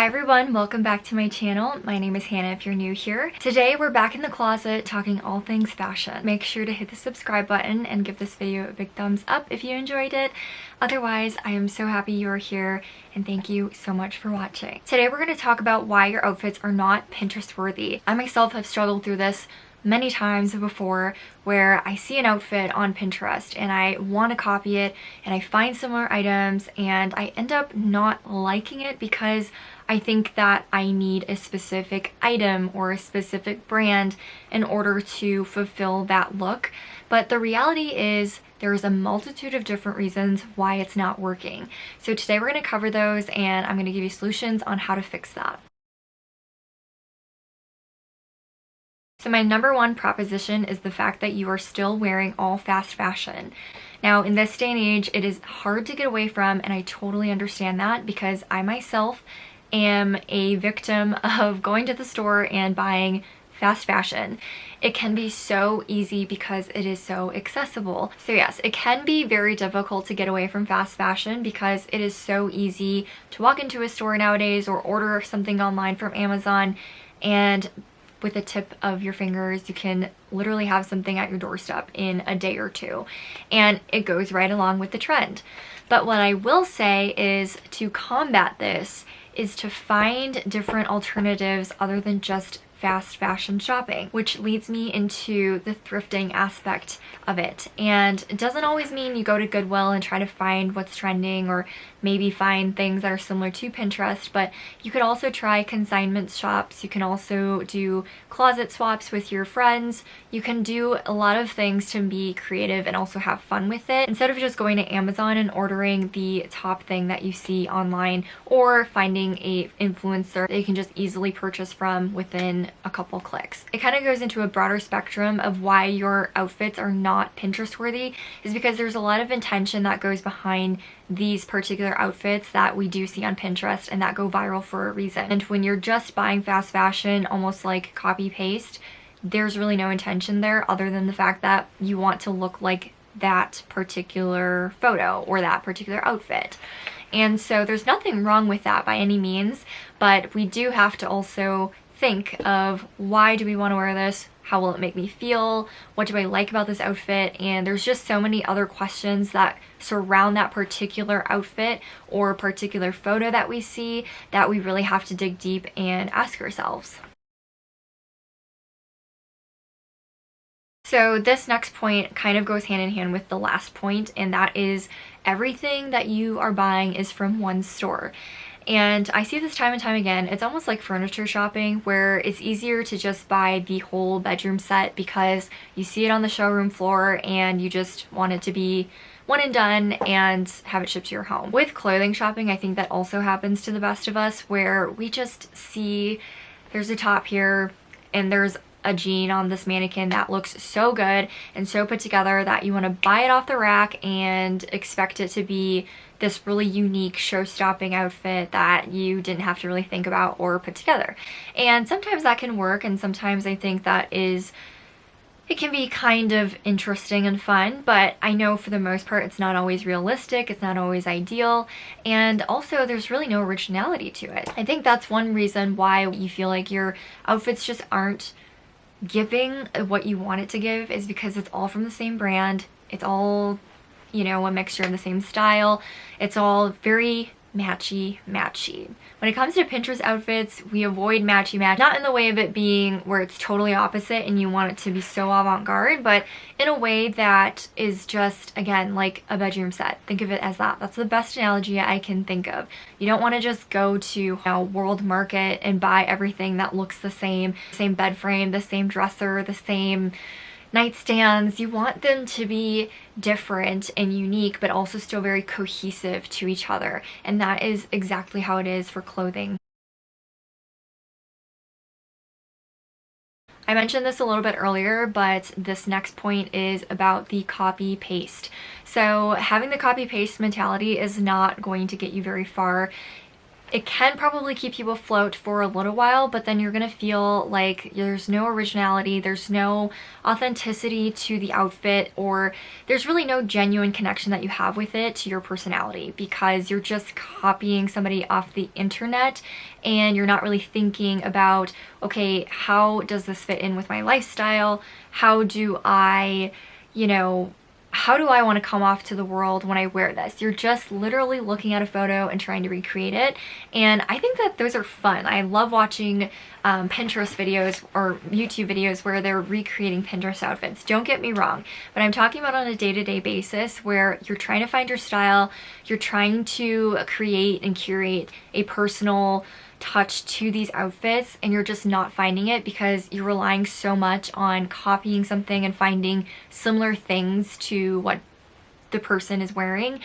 Hi everyone, welcome back to my channel. My name is Hannah if you're new here. Today we're back in the closet talking all things fashion. Make sure to hit the subscribe button and give this video a big thumbs up if you enjoyed it. Otherwise, I am so happy you're here and thank you so much for watching. Today we're going to talk about why your outfits are not Pinterest worthy. I myself have struggled through this many times before where I see an outfit on Pinterest and I want to copy it and I find similar items and I end up not liking it because I think that I need a specific item or a specific brand in order to fulfill that look. But the reality is there's a multitude of different reasons why it's not working. So today we're going to cover those and I'm going to give you solutions on how to fix that. So my number one proposition is the fact that you are still wearing all fast fashion. Now in this day and age, it is hard to get away from, and I totally understand that because I myself am a victim of going to the store and buying fast fashion. It can be so easy because it is so accessible. So yes, it can be very difficult to get away from fast fashion because it is so easy to walk into a store nowadays or order something online from Amazon, and with a tip of your fingers, you can literally have something at your doorstep in a day or two, and it goes right along with the trend. But what I will say is to combat this is to find different alternatives other than just fast fashion shopping, which leads me into the thrifting aspect of it. And it doesn't always mean you go to Goodwill and try to find what's trending or maybe find things that are similar to Pinterest, but you could also try consignment shops. You can also do closet swaps with your friends. You can do a lot of things to be creative and also have fun with it instead of just going to Amazon and ordering the top thing that you see online or finding a influencer that you can just easily purchase from within a couple clicks. It kind of goes into a broader spectrum of why your outfits are not Pinterest worthy is because there's a lot of intention that goes behind these particular outfits that we do see on Pinterest and that go viral for a reason. And when you're just buying fast fashion, almost like copy paste, there's really no intention there other than the fact that you want to look like that particular photo or that particular outfit. And so there's nothing wrong with that by any means, but we do have to also think of why do we want to wear this? How will it make me feel? What do I like about this outfit? And there's just so many other questions that surround that particular outfit or particular photo that we see that we really have to dig deep and ask ourselves. So this next point kind of goes hand in hand with the last point, and that is everything that you are buying is from one store. And I see this time and time again. It's almost like furniture shopping where it's easier to just buy the whole bedroom set because you see it on the showroom floor and you just want it to be one and done and have it shipped to your home. With clothing shopping, I think that also happens to the best of us where we just see there's a top here and there's a jean on this mannequin that looks so good and so put together that you want to buy it off the rack and expect it to be this really unique show-stopping outfit that you didn't have to really think about or put together. And sometimes that can work, and sometimes I think that it can be kind of interesting and fun, but I know for the most part it's not always realistic, it's not always ideal, and also there's really no originality to it. I think that's one reason why you feel like your outfits just aren't giving what you want it to give is because it's all from the same brand. It's all, you know, a mixture of the same style. It's all very matchy. When it comes to Pinterest outfits, we avoid matchy, not in the way of it being where it's totally opposite and you want it to be so avant-garde, but in a way that is just, again, like a bedroom set. Think of it as that. That's the best analogy I can think of. You don't want to just go to a world market and buy everything that looks the same bed frame, the same dresser, the same nightstands. You want them to be different and unique, but also still very cohesive to each other. And that is exactly how it is for clothing. I mentioned this a little bit earlier, but this next point is about the copy paste. So having the copy paste mentality is not going to get you very far it can probably keep you afloat for a little while, but then you're gonna feel like there's no originality, there's no authenticity to the outfit, or there's really no genuine connection that you have with it to your personality, because you're just copying somebody off the internet and you're not really thinking about, okay, how does this fit in with my lifestyle? How do I, you know, how do I want to come off to the world when I wear this? You're just literally looking at a photo and trying to recreate it. And I think that those are fun. I love watching Pinterest videos or YouTube videos where they're recreating Pinterest outfits. Don't get me wrong, but I'm talking about on a day-to-day basis where you're trying to find your style, you're trying to create and curate a personal touch to these outfits, and you're just not finding it because you're relying so much on copying something and finding similar things to what the person is wearing,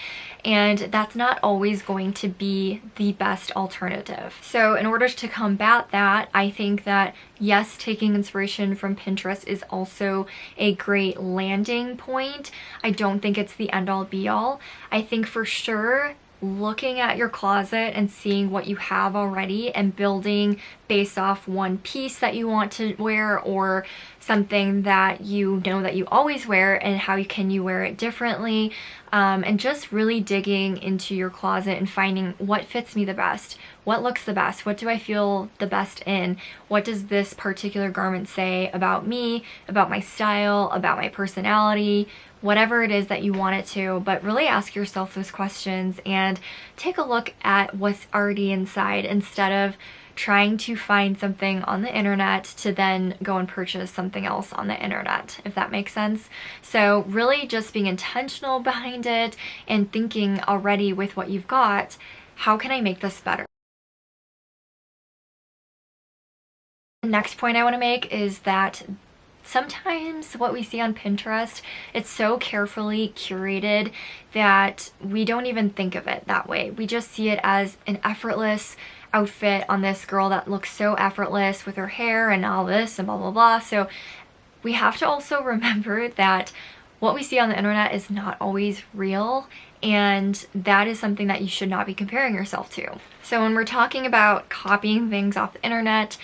and that's not always going to be the best alternative. So in order to combat that, I think that yes, taking inspiration from Pinterest is also a great landing point. I don't think it's the end all be all. I think for sure looking at your closet and seeing what you have already and building based off one piece that you want to wear or something that you know that you always wear, and how can you wear it differently, and just really digging into your closet and finding what fits me the best, what looks the best, what do I feel the best in, what does this particular garment say about me, about my style, about my personality, whatever it is that you want it to. But really ask yourself those questions and take a look at what's already inside instead of trying to find something on the internet to then go and purchase something else on the internet, if that makes sense. So really just being intentional behind it and thinking already with what you've got, how can I make this better? The next point I want to make is that sometimes what we see on Pinterest, it's so carefully curated that we don't even think of it that way. We just see it as an effortless outfit on this girl that looks so effortless with her hair and all this and blah, blah, blah. So we have to also remember that what we see on the internet is not always real, and that is something that you should not be comparing yourself to. So when we're talking about copying things off the internet,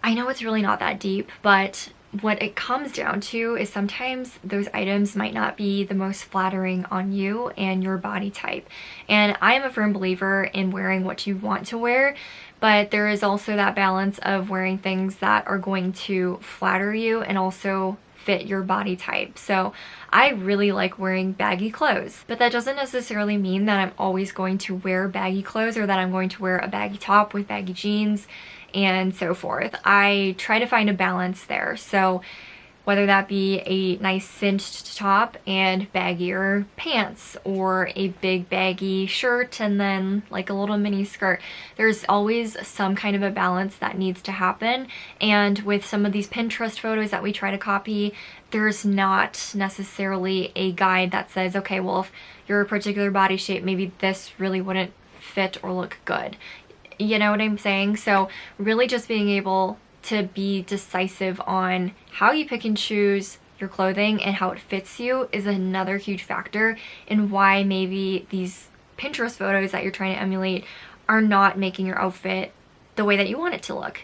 I know it's really not that deep, but what it comes down to is sometimes those items might not be the most flattering on you and your body type. And I am a firm believer in wearing what you want to wear, but there is also that balance of wearing things that are going to flatter you and also fit your body type. So I really like wearing baggy clothes, but that doesn't necessarily mean that I'm always going to wear baggy clothes or that I'm going to wear a baggy top with baggy jeans and so forth. I try to find a balance there. So whether that be a nice cinched top and baggier pants, or a big baggy shirt and then like a little mini skirt, there's always some kind of a balance that needs to happen. And with some of these Pinterest photos that we try to copy, there's not necessarily a guide that says, okay, well, if you're a particular body shape, maybe this really wouldn't fit or look good. You know what I'm saying? So really just being able to be decisive on how you pick and choose your clothing and how it fits you is another huge factor in why maybe these Pinterest photos that you're trying to emulate are not making your outfit the way that you want it to look.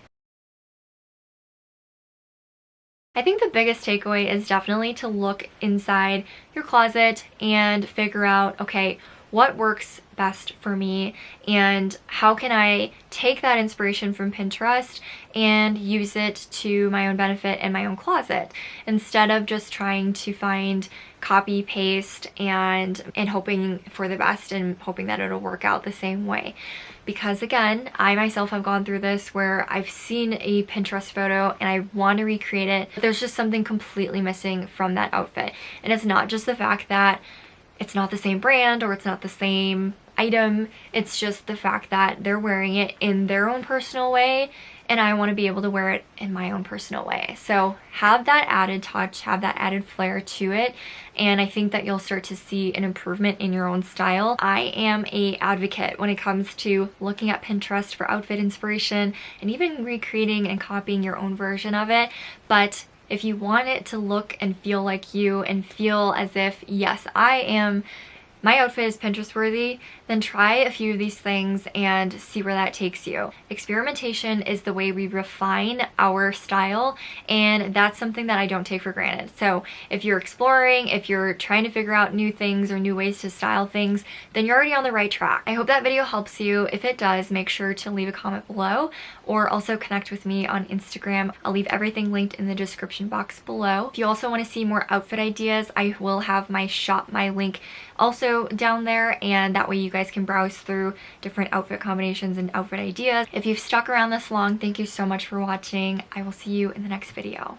I think the biggest takeaway is definitely to look inside your closet and figure out, okay, what works best for me and how can I take that inspiration from Pinterest and use it to my own benefit in my own closet, instead of just trying to find copy paste and hoping for the best and hoping that it'll work out the same way. Because again, I myself have gone through this where I've seen a Pinterest photo and I want to recreate it, but there's just something completely missing from that outfit. And it's not just the fact that it's not the same brand or it's not the same item, it's just the fact that they're wearing it in their own personal way and I want to be able to wear it in my own personal way. So have that added touch, have that added flair to it, and I think that you'll start to see an improvement in your own style. I am an advocate when it comes to looking at Pinterest for outfit inspiration and even recreating and copying your own version of it, but if you want it to look and feel like you and feel as if, yes, I am my outfit is Pinterest worthy, then try a few of these things and see where that takes you. Experimentation is the way we refine our style, and that's something that I don't take for granted. So if you're exploring, if you're trying to figure out new things or new ways to style things, then you're already on the right track. I hope that video helps you. If it does, make sure to leave a comment below or also connect with me on Instagram. I'll leave everything linked in the description box below. If you also want to see more outfit ideas, I will have my Shop My link also down there, and that way you guys can browse through different outfit combinations and outfit ideas. If you've stuck around this long, thank you so much for watching. I will see you in the next video.